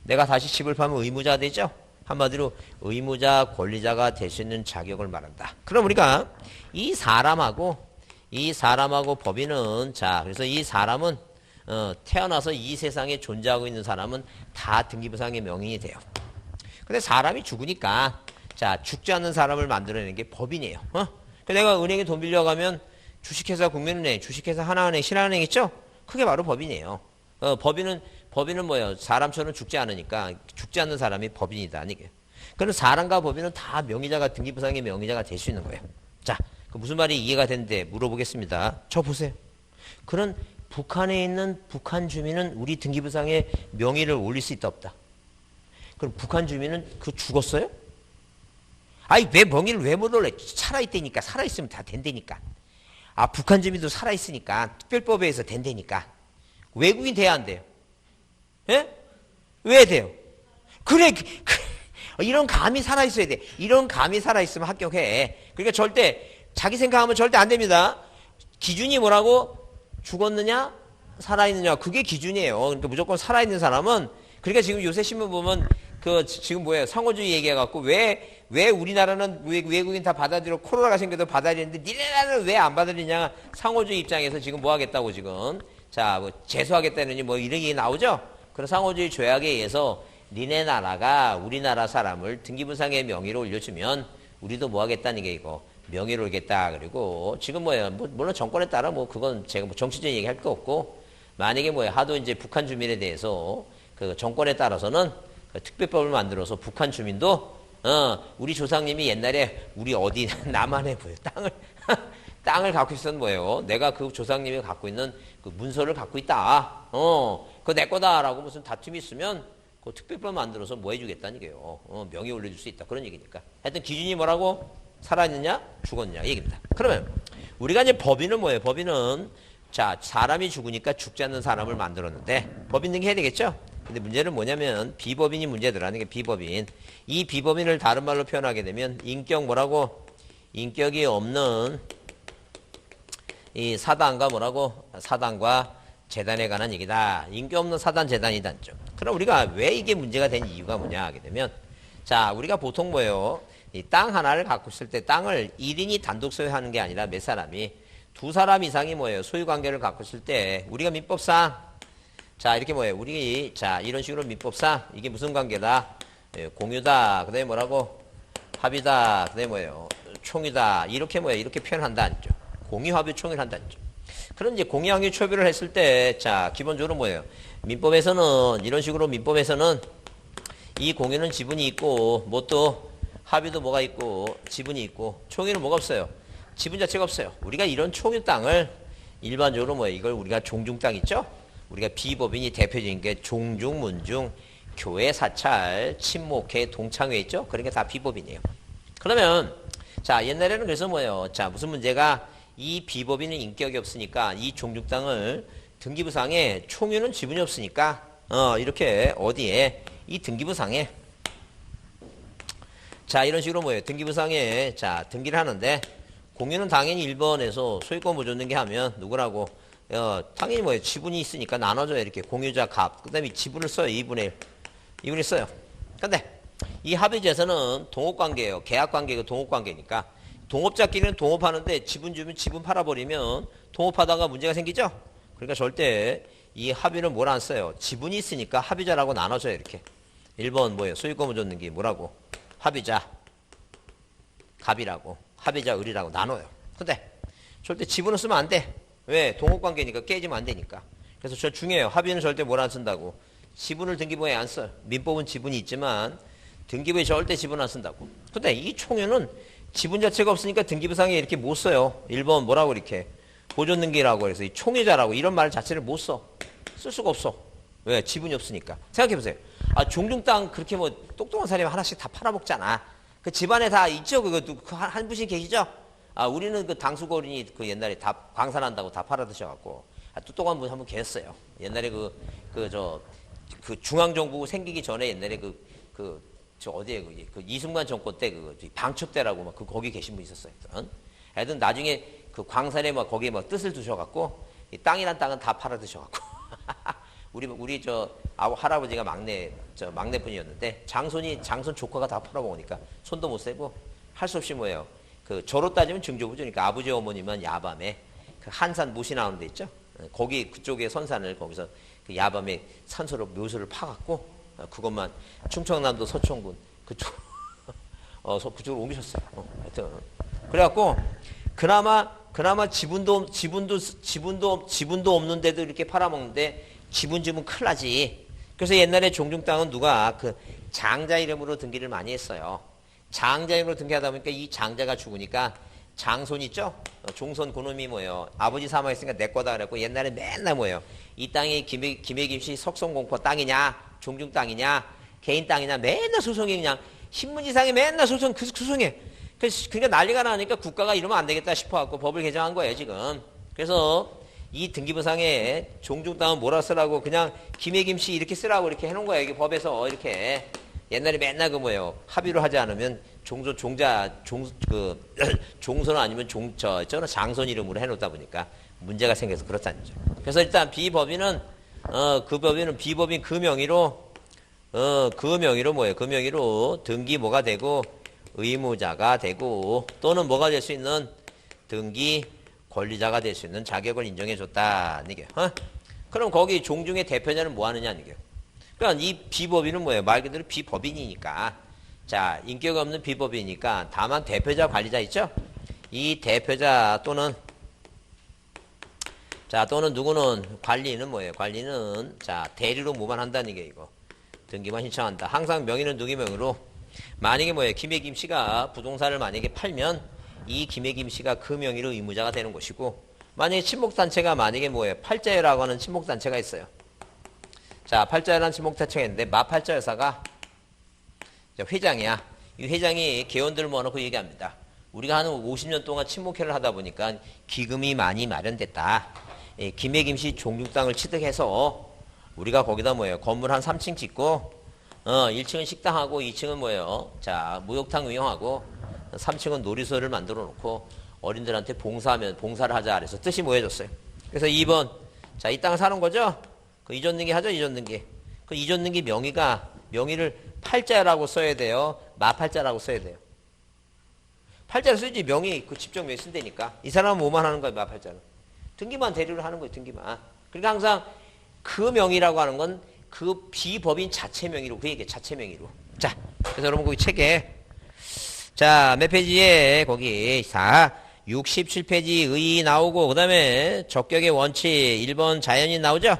내가 다시 집을 팔면 의무자가 되죠? 한마디로 의무자, 권리자가 될 수 있는 자격을 말한다. 그럼 우리가 이 사람하고 법인은 자, 그래서 이 사람은 태어나서 이 세상에 존재하고 있는 사람은 다 등기부상의 명인이 돼요. 근데 사람이 죽으니까 자, 죽지 않는 사람을 만들어내는 게 법인이에요. 내가 은행에 돈 빌려가면 주식회사 국민은행, 주식회사 하나은행, 신한은행 있죠? 그게 바로 법인이에요. 법인은 뭐예요? 사람처럼 죽지 않으니까 죽지 않는 사람이 법인이다. 이게. 그럼 사람과 법인은 다 명의자가 등기부상의 명의자가 될 수 있는 거예요. 자, 그 무슨 말이 이해가 되는데 물어보겠습니다. 저 보세요. 그런 북한에 있는 북한 주민은 우리 등기부상에 명의를 올릴 수 있다 없다. 그럼 북한 주민은 그 죽었어요? 아니 왜 명의를 왜 못 올려? 살아있다니까. 살아있으면 다 된다니까. 아 북한 주민도 살아있으니까 특별법에 의해서 된다니까. 외국인 돼야 안 돼요. 예? 왜 돼요? 그래 이런 감이 살아있어야 돼. 이런 감이 살아있으면 합격해. 그러니까 절대 자기 생각하면 절대 안 됩니다. 기준이 뭐라고? 죽었느냐? 살아있느냐? 그게 기준이에요. 그러니까 무조건 살아있는 사람은 그러니까 지금 요새 신문 보면 지금 뭐예요? 상호주의 얘기해갖고, 왜 우리나라는 외국인 다 받아들여, 코로나가 생겨도 받아들이는데, 니네 나라는 왜 안 받아들이냐? 상호주의 입장에서 지금 뭐 하겠다고 지금. 자, 뭐, 재수하겠다느니 뭐 이런 얘기 나오죠? 그런 상호주의 조약에 의해서, 니네 나라가 우리나라 사람을 등기부상의 명의로 올려주면, 우리도 뭐 하겠다는 게 이거, 명의로 올겠다. 그리고, 지금 뭐예요? 물론 정권에 따라 뭐, 그건 제가 뭐 정치적인 얘기 할 거 없고, 만약에 뭐예요? 하도 이제 북한 주민에 대해서, 그 정권에 따라서는, 특별법을 만들어서 북한 주민도 우리 조상님이 옛날에 우리 어디 남한에 뭐예요 땅을 갖고 있었는 뭐예요 내가 그 조상님이 갖고 있는 그 문서를 갖고 있다 그거 내 거다라고 무슨 다툼이 있으면 그 특별법 만들어서 뭐 해주겠다는 얘기예요 명의 올려줄 수 있다 그런 얘기니까 하여튼 기준이 뭐라고 살아있느냐 죽었냐 이 얘기입니다. 그러면 우리가 이제 법인은 뭐예요? 법인은 자 사람이 죽으니까 죽지 않는 사람을 만들었는데 법인 등기해야 되겠죠? 근데 문제는 뭐냐면 비법인이 문제더라는 게 비법인. 이 비법인을 다른 말로 표현하게 되면 인격 뭐라고? 인격이 없는 이 사단과 뭐라고? 사단과 재단에 관한 얘기다. 인격 없는 사단 재단이단죠. 그럼 우리가 왜 이게 문제가 된 이유가 뭐냐 하게 되면 자 우리가 보통 뭐예요? 이 땅 하나를 갖고 있을 때 땅을 1인이 단독 소유하는 게 아니라 몇 사람이 두 사람 이상이 뭐예요? 소유관계를 갖고 있을 때 우리가 민법상 자 이렇게 뭐예요? 우리 자 이런 식으로 민법상 이게 무슨 관계다? 예, 공유다. 그다음에 뭐라고? 합의다. 그다음에 뭐예요? 총이다. 이렇게 뭐예요? 이렇게 표현한다 안죠. 공유, 합의, 총을 한다 안죠. 그런 이제 공유, 합의, 초비를 했을 때 자 기본적으로 뭐예요? 민법에서는 이런 식으로 민법에서는 이 공유는 지분이 있고 뭐 또 합의도 뭐가 있고 지분이 있고 총유는 뭐가 없어요? 지분 자체가 없어요. 우리가 이런 총유 땅을 일반적으로 뭐예요? 이걸 우리가 종중 땅 있죠? 우리가 비법인이 대표적인 게 종중, 문중, 교회, 사찰, 친목회, 동창회 있죠? 그런 게 다 비법인이에요. 그러면 자 옛날에는 그래서 뭐예요? 자 무슨 문제가 이 비법인은 인격이 없으니까 이 종중 땅을 등기부상에 총유는 지분이 없으니까 이렇게 어디에 이 등기부상에 자 이런 식으로 뭐예요? 등기부상에 자 등기를 하는데 공유는 당연히 1번에서 소유권 보존등기 하면 누구라고 당연히 뭐예요? 지분이 있으니까 나눠줘요. 이렇게 공유자 값. 그 다음에 지분을 써요. 2분의 1. 2분의 1 써요. 근데 이 합의제에서는 동업관계예요. 계약관계가 동업관계니까 동업자끼리는 동업하는데 지분 주면 지분 팔아버리면 동업하다가 문제가 생기죠? 그러니까 절대 이 합의는 뭘 안 써요? 지분이 있으니까 합의자라고 나눠줘요. 이렇게. 1번 뭐예요? 소유권 보존등기 뭐라고? 합의자 갑이라고 합의자 을이라고 나눠요. 근데 절대 지분을 쓰면 안 돼. 왜? 동업관계니까 깨지면 안 되니까. 그래서 저 중요해요. 합의는 절대 뭘 안 쓴다고. 지분을 등기부에 안 써요. 민법은 지분이 있지만 등기부에 절대 지분 안 쓴다고. 근데 이 총유는 지분 자체가 없으니까 등기부상에 이렇게 못 써요. 1번 뭐라고 이렇게 보존등기라고 해서 이 총유자라고 이런 말 자체를 못 써. 쓸 수가 없어. 왜? 지분이 없으니까. 생각해보세요. 아 종중 땅 그렇게 뭐 똑똑한 사람이 하나씩 다 팔아먹잖아. 그 집안에 다 있죠. 그것도 한 분씩 계시죠. 아, 우리는 그 당수거린이 그 옛날에 다 광산한다고 다 팔아드셔갖고, 똑똑한 분 한 분 계셨어요. 옛날에 그 중앙정부 생기기 전에 옛날에 어디에 그 이승만 정권 때 방첩대라고 막 거기 계신 분 있었어요. 하여튼 나중에 그 광산에 막 거기에 막 뜻을 두셔갖고, 이 땅이란 땅은 다 팔아드셔갖고, 우리 할아버지가 막내분이었는데, 장손 조카가 다 팔아먹으니까 손도 못 세고, 할 수 없이 뭐예요. 저로 따지면 증조부조니까 아버지 어머니만 야밤에 그 한산 못이 나오는 데 있죠. 거기 그쪽에 선산을 거기서 그 야밤에 산소로 묘소를 파갖고 그것만 충청남도 서촌군 그쪽으로 옮기셨어요. 하여튼 그래갖고 그나마 지분도 없는데도 이렇게 팔아먹는데 지분 주면 큰일 나지. 그래서 옛날에 종중 땅은 누가 그 장자 이름으로 등기를 많이 했어요. 장자 이름으로 등기하다 보니까 이 장자가 죽으니까 장손 있죠? 종손 그놈이 뭐예요? 아버지 사망했으니까 내 거다 그랬고 옛날에 맨날 뭐예요? 이 땅이 김해김씨 석성공포 땅이냐? 종중 땅이냐? 개인 땅이냐? 맨날 소송이 그냥 신문지상에 맨날 소송해. 그러니까 난리가 나니까 국가가 이러면 안 되겠다 싶어갖고 법을 개정한 거예요 지금. 그래서 이 등기부상에 종중 땅은 뭐라 쓰라고 그냥 김해김씨 이렇게 쓰라고 이렇게 해놓은 거예요. 이게 법에서 이렇게. 옛날에 맨날 합의로 하지 않으면 종손 아니면 장손 이름으로 해놓다 보니까 문제가 생겨서 그렇다는 거죠. 그래서 일단 비법인은 비법인 그 명의로 그 명의로 뭐예요? 그 명의로 등기 뭐가 되고 의무자가 되고 또는 뭐가 될 수 있는 등기 권리자가 될 수 있는 자격을 인정해 줬다. 이게. 그럼 거기 종중의 대표자는 뭐 하느냐 이게. 그러니까 이 비법인은 뭐예요? 말 그대로 비법인이니까. 자, 인격 없는 비법인이니까 다만 대표자 관리자 있죠? 이 대표자 또는 자, 또는 누구는 관리는 뭐예요? 관리는 자, 대리로 뭐만 한다는 게 이거. 등기만 신청한다. 항상 명의는 누구 명의로 만약에 뭐예요? 김혜김 씨가 부동산을 만약에 팔면 이 김혜김 씨가 그 명의로 의무자가 되는 것이고 만약에 친목단체가 만약에 뭐예요? 팔자여라고 하는 친목단체가 있어요. 자, 팔자여라는 친목단체가 있는데 마팔자여사가 회장이야. 이 회장이 개원들을 모아놓고 얘기합니다. 우리가 한 50년 동안 친목회를 하다 보니까 기금이 많이 마련됐다. 김혜김 씨 종중 땅을 취득해서 우리가 거기다 뭐예요? 건물 한 3층 짓고 1층은 식당하고 2층은 뭐예요? 자, 목욕탕 운영하고 3층은 놀이터를 만들어 놓고 어린들한테 봉사를 하자 그래서 뜻이 모여졌어요. 그래서 2번 자, 이 땅 사는 거죠? 그 이전 등기 하죠? 이전 등기. 그 이전 등기 명의를 팔자라고 써야 돼요. 마팔자라고 써야 돼요. 팔자를 쓰지 명의 그 집적 명의 쓴다니까. 이 사람은 뭐만 하는 거야? 마팔자는. 등기만 대리를 하는 거예요. 등기만. 그러니까 항상 그 명의라고 하는 건 그 비법인 자체 명의로 그 얘기 자체 명의로. 자, 그래서 여러분 거기 책에 자, 몇 페이지에 거기 67페이지 의 나오고 그다음에 적격의 원칙 1번 자연인 나오죠?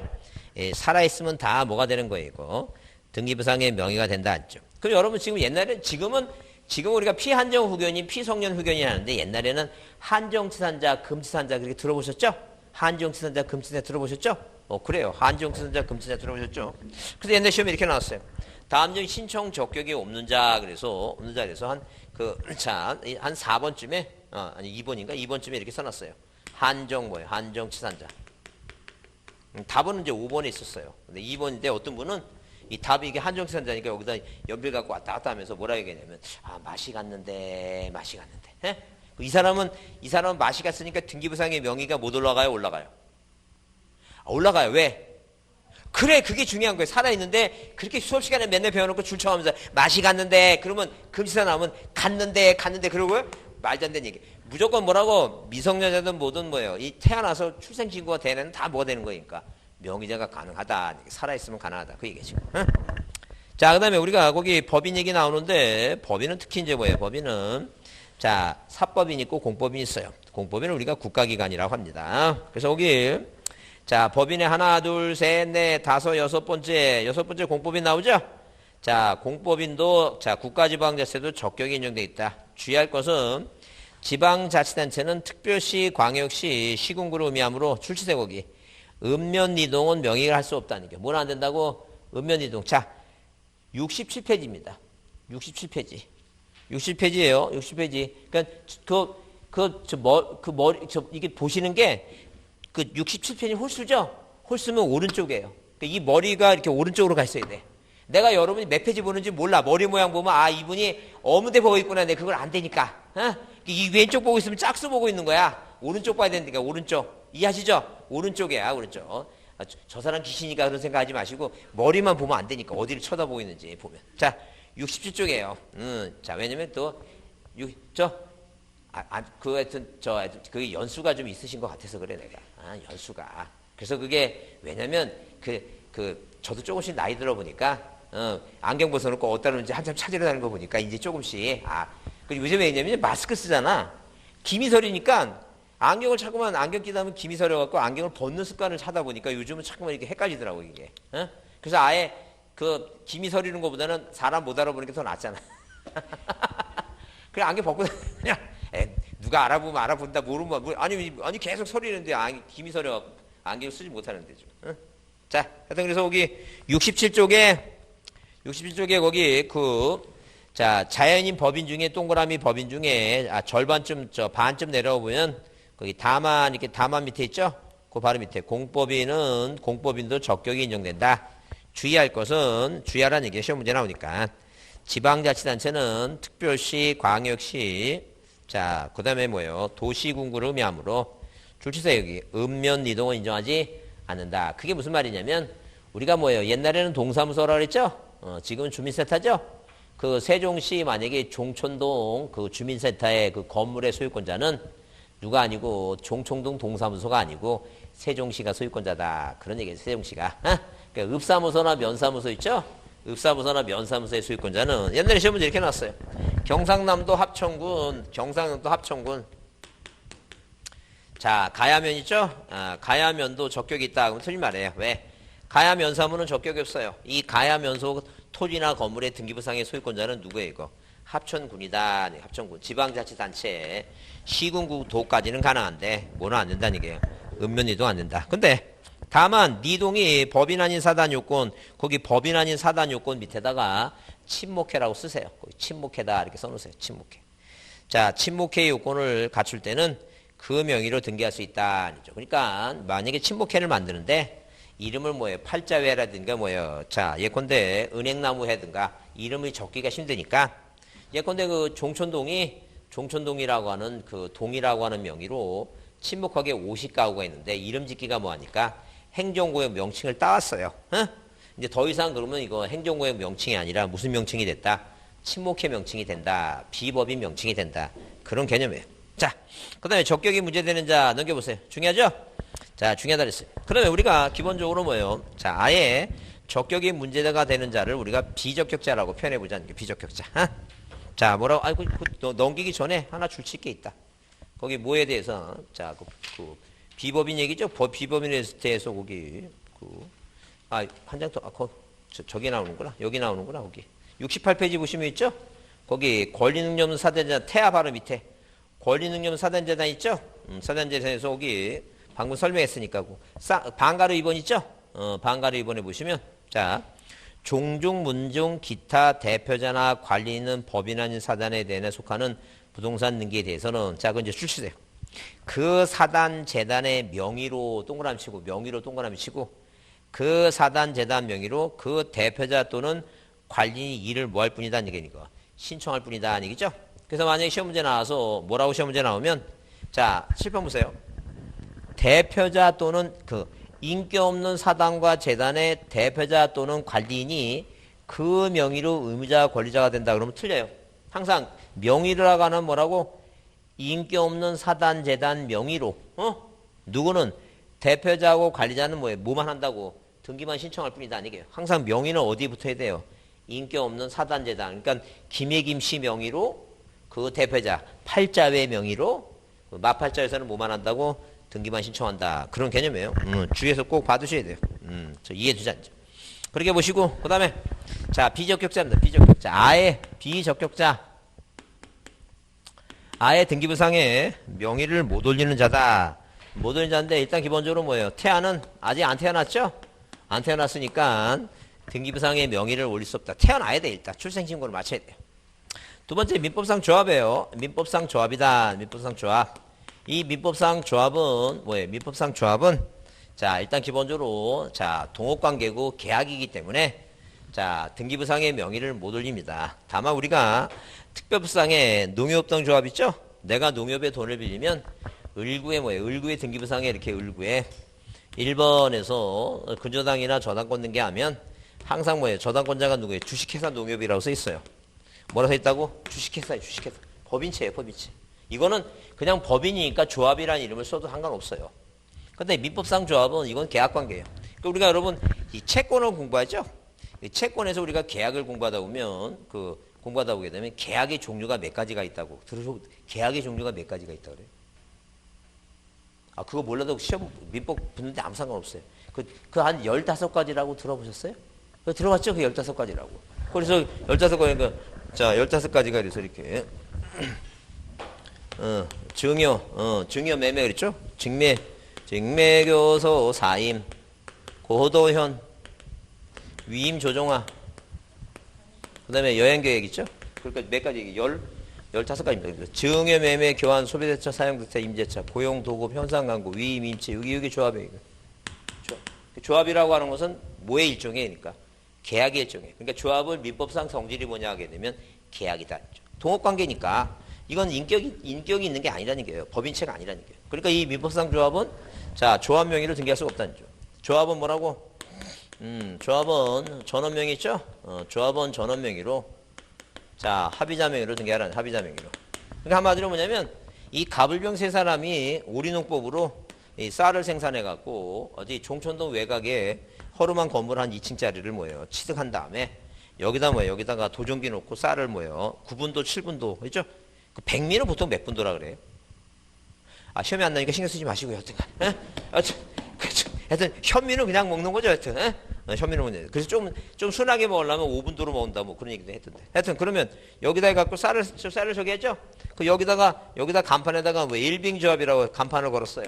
예, 살아있으면 다 뭐가 되는 거예요, 이거. 등기부상의 명의가 된다 했죠. 그럼 여러분 지금 옛날에 지금 우리가 피한정 후견인, 피성년 후견인 하는데 옛날에는 한정치산자, 금치산자 그렇게 들어보셨죠? 한정치산자, 금치산자 들어보셨죠? 그래요. 한정치산자, 금치산자 들어보셨죠? 그래서 옛날 시험에 이렇게 나왔어요. 다음 중 신청 적격이 없는 자 그래서 한 4번쯤에 아니 2번인가? 2번쯤에 이렇게 써놨어요. 한정치산자. 답은 이제 5번에 있었어요. 근데 2번인데 어떤 분은 이 답이 이게 한정치산자니까 여기다 연필 갖고 왔다 갔다 하면서 뭐라 얘기하냐면 맛이 갔는데 예? 이 사람은 맛이 갔으니까 등기부상의 명의가 못 올라가요? 올라가요. 왜? 그래, 그게 중요한 거예요. 살아있는데 그렇게 수업 시간에 맨날 배워놓고 줄쳐가면서 맛이 갔는데 그러면 금시사 나오면 갔는데 그러고요? 말도 안 되는 얘기. 무조건 뭐라고 미성년자든 뭐든 뭐예요. 이 태어나서 출생신고가 되는 애는 다 뭐가 되는 거니까 명의자가 가능하다. 살아있으면 가능하다. 그 얘기죠. 응? 자, 그 다음에 우리가 거기 법인 얘기 나오는데 법인은 특히 이제 뭐예요? 법인은 자, 사법인 있고 공법인 있어요. 공법인은 우리가 국가기관이라고 합니다. 그래서 거기 자, 법인의 하나, 둘, 셋, 넷, 다섯, 여섯 번째 공법인 나오죠? 자, 공법인도 자, 국가지방자치도 적격이 인정돼 있다. 주의할 것은 지방자치단체는 특별시, 광역시, 시군구를 의미하므로 출시세 거기 읍면이동은 명의를 할 수 없다는 게 뭐는 안 된다고? 읍면이동. 자, 67페이지입니다. 67페이지예요. 60페이지. 그러니까 이게 보시는 게 그 67페이지 홀수죠? 홀수면 오른쪽이에요. 그러니까 이 머리가 이렇게 오른쪽으로 가 있어야 돼. 내가 여러분이 몇 페이지 보는지 몰라. 머리 모양 보면 이분이 어느데 보고 있구나. 근데 그걸 안 되니까. 이 왼쪽 보고 있으면 짝수 보고 있는 거야. 오른쪽 봐야 되니까 오른쪽. 이해하시죠? 오른쪽이야, 오른쪽. 저 사람 귀신이니까 그런 생각하지 마시고 머리만 보면 안 되니까 어디를 쳐다보고 있는지 보면. 자, 67쪽이에요. 자, 왜냐면 또 그게 연수가 좀 있으신 것 같아서 그래 내가. 연수가. 그래서 그게 왜냐면 저도 조금씩 나이 들어 보니까 안경 벗어놓고 어디다 놓는지 한참 찾으러 다니는 거 보니까 이제 조금씩 그리고 요즘에 왜냐면 마스크 쓰잖아. 김이 서리니까 안경을 자꾸만 안경 끼다 보면 김이 서려갖고 안경을 벗는 습관을 하다 보니까 요즘은 자꾸만 이렇게 헷갈리더라고 이게. 그래서 아예 그 김이 서리는 것보다는 사람 못 알아보는 게 더 낫잖아. 그냥 안경 벗고 그냥 누가 알아보면 알아본다 모르면 아니 계속 서리는데 김이 서려갖고 안경 쓰지 못하는데 좀. 자, 하여튼 그래서 거기 67쪽에 거기 자, 자연인 법인 중에 동그라미 법인 중에 절반쯤 반쯤 내려와 보면 거기 다만 밑에 있죠? 그 바로 밑에 공법인도 적격이 인정된다. 주의하라는 얘기가 시험 문제 나오니까. 지방자치단체는 특별시, 광역시, 자, 그 다음에 뭐예요? 도시군구를 의미하므로 출시세 여기 읍면 이동을 인정하지 않는다. 그게 무슨 말이냐면 우리가 뭐예요? 옛날에는 동사무소라고 그랬죠? 지금은 주민센터죠? 그 세종시 만약에 종촌동 그 주민센터의 그 건물의 소유권자는 누가 아니고 종촌동 동사무소가 아니고 세종시가 소유권자다. 그런 얘기예요. 세종시가. 그러니까 읍사무소나 면사무소 있죠? 읍사무소나 면사무소의 소유권자는 옛날에 시험 문제 이렇게 나왔어요. 경상남도 합천군. 자, 가야면 있죠? 가야면도 적격이 있다. 그러면 틀린 말이에요. 왜? 가야면사무는 적격이 없어요. 이 가야면소 토지나 건물의 등기부상의 소유권자는 누구예요, 이거? 합천군이다. 합천군. 지방자치단체, 시군구도까지는 가능한데, 뭐는 안 된다는 얘기예요. 읍면이도 안 된다. 근데, 다만, 네 동이 법인 아닌 사단 요건, 거기 법인 아닌 사단 요건 밑에다가 친목회라고 쓰세요. 거기 친목회다. 이렇게 써놓으세요. 친목회. 자, 친목회 요건을 갖출 때는 그 명의로 등기할 수 있다. 그러니까, 만약에 친목회를 만드는데, 이름을 뭐예요? 팔자회라든가 뭐예요? 자, 예컨대 은행나무회든가 이름이 적기가 힘드니까 예컨대 그 종촌동이라고 하는 그 동이라고 하는 명의로 친목하게 50가구가 있는데 이름 짓기가 뭐하니까 행정구역 명칭을 따왔어요. 이제 더 이상 그러면 이거 행정구역 명칭이 아니라 무슨 명칭이 됐다? 친목회 명칭이 된다. 비법인 명칭이 된다. 그런 개념이에요. 자, 그 다음에 적격이 문제되는 자 넘겨보세요. 중요하죠? 자, 중요하다 그랬어요. 그러면 우리가 기본적으로 뭐예요? 자, 아예 적격이 문제가 되는 자를 우리가 비적격자라고 표현해보자는 게 비적격자. 자, 뭐라고? 아이고, 넘기기 전에 하나 줄칠 게 있다. 거기 뭐에 대해서? 자, 그 비법인 얘기죠? 비법인에 대해서 거기, 한 장 더, 저기 나오는구나. 여기 나오는구나, 거기. 68페이지 보시면 있죠? 거기 권리능력 사단재단, 태아 바로 밑에. 권리능력 사단재단 있죠? 사단재단에서 거기, 방금 설명했으니까 방가루 2번 있죠? 방가루 2번에 보시면 자, 종중, 문중, 기타 대표자나 관리인은 법인 아닌 사단에 대해 속하는 부동산 등기에 대해서는 자, 그건 이제 출시돼요. 그 사단 재단의 명의로 동그라미 치고 그 사단 재단 명의로 그 대표자 또는 관리인이 일을 뭐 할 뿐이다 얘기니까 신청할 뿐이다 얘기죠? 그래서 만약에 시험 문제 나와서 뭐라고 시험 문제 나오면 자, 7번 보세요. 대표자 또는 그 인기 없는 사단과 재단의 대표자 또는 관리인이 그 명의로 의무자 권리자가 된다 그러면 틀려요. 항상 명의라고 하는 뭐라고? 인기 없는 사단 재단 명의로 누구는 대표자하고 관리자는 뭐만 한다고 등기만 신청할 뿐이다 아니게요. 항상 명의는 어디에 붙어야 돼요? 인기 없는 사단 재단. 그러니까 김혜김씨 명의로 그 대표자 팔자회 명의로 마팔자에서는 뭐만 한다고? 등기만 신청한다. 그런 개념이에요. 주위에서 꼭 봐두셔야 돼요. 저 이해되지 않죠? 그렇게 보시고, 그 다음에, 자, 비적격자입니다. 비적격자. 아예 비적격자. 아예 등기부상에 명의를 못 올리는 자다. 못 올리는 자인데, 일단 기본적으로 뭐예요? 태아는 아직 안 태어났죠? 안 태어났으니까 등기부상에 명의를 올릴 수 없다. 태어나야 돼, 일단. 출생신고를 마쳐야 돼요. 두 번째, 민법상 조합이에요. 민법상 조합이다. 민법상 조합. 이 민법상 조합은 뭐예요? 민법상 조합은 자, 일단 기본적으로 자, 동업관계고 계약이기 때문에 자, 등기부상의 명의를 못 올립니다. 다만 우리가 특별부상에 농협동 조합 있죠? 내가 농협에 돈을 빌리면 을구에 뭐예요? 을구의 등기부상에 이렇게 을구에 1번에서 근저당이나 저당권 등기하면 항상 뭐예요? 저당권자가 누구예요? 주식회사 농협이라고 써 있어요. 뭐라 써 있다고? 주식회사예요. 주식회사. 법인체예요. 법인체. 이거는 그냥 법인이니까 조합이라는 이름을 써도 상관없어요. 근데 민법상 조합은 이건 계약관계예요. 그러니까 우리가 여러분 이 채권을 공부하죠? 이 채권에서 우리가 계약을 공부하다 보면 공부하다 보게 되면 계약의 종류가 몇 가지가 있다고. 계약의 종류가 몇 가지가 있다고 그래요. 그거 몰라도 시험 민법 붙는데 아무 상관없어요. 그 한 15가지라고 들어보셨어요? 들어봤죠? 그 15가지라고. 그래서 15가지가 자, 15가지가 그래서 이렇게 증여 매매 그랬죠? 직매교소 사임, 고도현, 위임 조정화, 그 다음에 여행계획 있죠? 그러니까 몇 가지 얘기? 15가지입니다. 증여 매매 교환 소비대차 사용대차 임대차 고용 도급 현상 강구 위임 임체 여기 조합이에요. 조합이라고 하는 것은 뭐의 일종이니까 계약의 일종이에요. 그러니까 조합을 민법상 성질이 뭐냐 하게 되면 계약이다. 동업관계니까 이건 인격이 있는 게 아니라는 거예요. 법인체가 아니라는 거예요. 그러니까 이 민법상 조합은 자, 조합 명의로 등기할 수가 없다는 거죠. 조합은 뭐라고? 조합원 전원명의 있죠? 조합원 전원명의로 자 합의자 명의로 등기하라는 합의자 명의로. 그러니까 한마디로 뭐냐면 이 가불병 세 사람이 오리농법으로 이 쌀을 생산해 갖고 어디 종천동 외곽에 허름한 건물 한 2층짜리를 뭐예요 취득한 다음에 여기다 뭐예요 여기다가 도종기 놓고 쌀을 뭐예요 9분도 7분도 그죠? 그 백미는 보통 몇 분도라 그래요? 아 시험이 안 나니까 신경 쓰지 마시고요. 하여튼간 하여튼 현미는 그냥 먹는 거죠. 하여튼 현미는 먹는 그래서 좀 순하게 먹으려면 5분도로 먹는다 뭐 그런 얘기도 했던데. 하여튼 그러면 여기다 해갖고 쌀을 저기 했죠. 그 여기다 간판에다가 웰빙 조합이라고 간판을 걸었어요.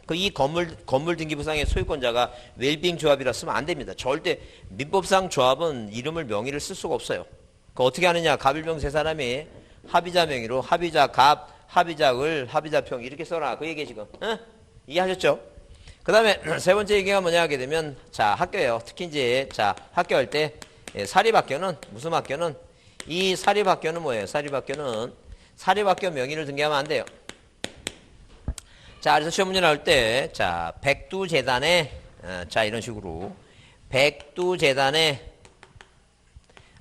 그 이 건물 등기부상의 소유권자가 웰빙 조합이라 쓰면 안 됩니다. 절대 민법상 조합은 이름을 명의를 쓸 수가 없어요. 그 어떻게 하느냐? 갑일병 세 사람이 합의자 명의로 합의자 갑, 합의자 을, 합의자 평 이렇게 써라. 그 얘기 지금 이해하셨죠? 그 다음에 세 번째 얘기가 뭐냐 하게 되면 자 학교예요. 특히 이제 자 학교할 때 사립학교는 무슨 학교는 이 사립학교는 뭐예요? 사립학교 명의를 등기하면 안 돼요. 자 그래서 시험 문제 나올 때 자 백두재단에 자 이런 식으로 백두재단에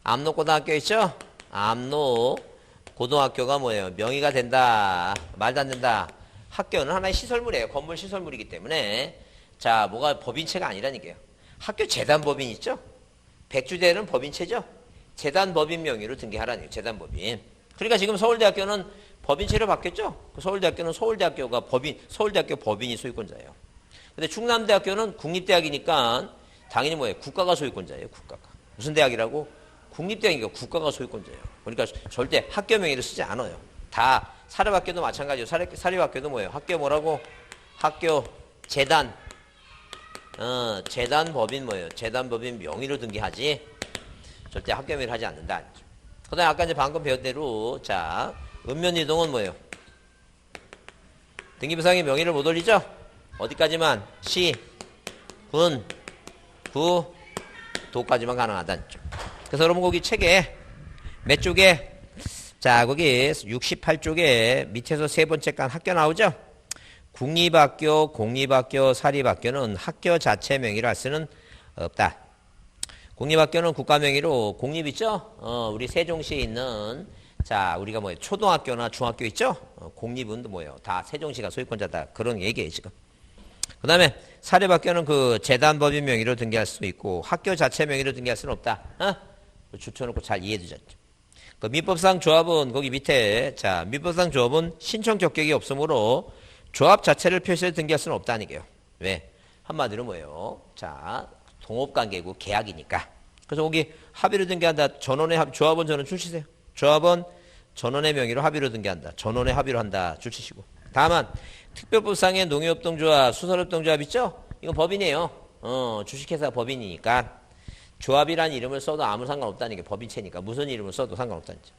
압록고등학교 있죠? 압록고등학교가 뭐예요? 명의가 된다. 말도 안 된다. 학교는 하나의 시설물이에요. 건물 시설물이기 때문에 자 뭐가 법인체가 아니라니까요. 학교 재단법인 있죠? 백주대는 법인체죠? 재단법인 명의로 등기하라니요. 재단법인. 그러니까 지금 서울대학교는 법인체로 바뀌었죠? 서울대학교는 서울대학교 법인이 소유권자예요. 근데 충남대학교는 국립대학이니까 당연히 뭐예요? 국가가 소유권자예요. 국가가. 무슨 대학이라고? 국립대학이니까 국가가 소유권자예요. 그러니까 절대 학교 명의를 쓰지 않아요. 다 사립학교도 마찬가지예요. 사립학교도 뭐예요? 학교 뭐라고? 학교 재단 재단법인 뭐예요? 재단법인 명의로 등기하지 절대 학교 명의를 하지 않는다. 그 다음에 아까 이제 방금 배운 대로 자 읍면이동은 뭐예요? 등기부상의 명의를 못 올리죠? 어디까지만? 시, 군, 구, 도까지만 가능하다. 그래서 여러분 거기 책에 몇 쪽에 자 거기 68쪽에 밑에서 세 번째 간 학교 나오죠? 국립학교, 공립학교, 사립학교는 학교 자체 명의로 할 수는 없다. 국립학교는 국가 명의로 공립 있죠? 우리 세종시에 있는 자 우리가 뭐예요? 초등학교나 중학교 있죠? 공립은 뭐예요? 다 세종시가 소유권자다. 그런 얘기예요 지금. 그 다음에 사립학교는 그 재단법인 명의로 등기할 수 있고 학교 자체 명의로 등기할 수는 없다. 줄쳐놓고 잘 이해해두자. 그 민법상 조합은 거기 밑에 자 민법상 조합은 신청 적격이 없으므로 조합 자체를 표시해서 등기할 수는 없다는 게요. 왜? 한마디로 뭐예요? 자 동업관계고 계약이니까. 그래서 거기 합의로 등기한다. 전원의 조합원 전원 출시세요. 조합원 전원의 명의로 합의로 등기한다. 전원의 합의로 한다. 줄치시고. 다만 특별법상의 농협동조합, 수설협동조합 있죠? 이건 법인이에요. 주식회사 법인이니까 조합이라는 이름을 써도 아무 상관없다는 게 법인체니까 무슨 이름을 써도 상관없다는 거죠.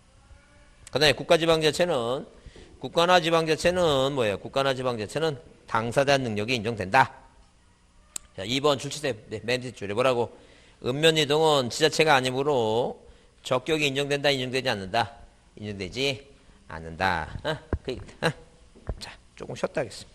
그 다음에 국가지방자치는 국가나 지방자치는 뭐예요? 국가나 지방자치는 당사자 능력이 인정된다. 자, 2번 줄치세 맨 뒷줄에 뭐라고? 읍면이동은 지자체가 아니므로 적격이 인정된다, 인정되지 않는다? 인정되지 않는다. 자, 조금 쉬었다 하겠습니다.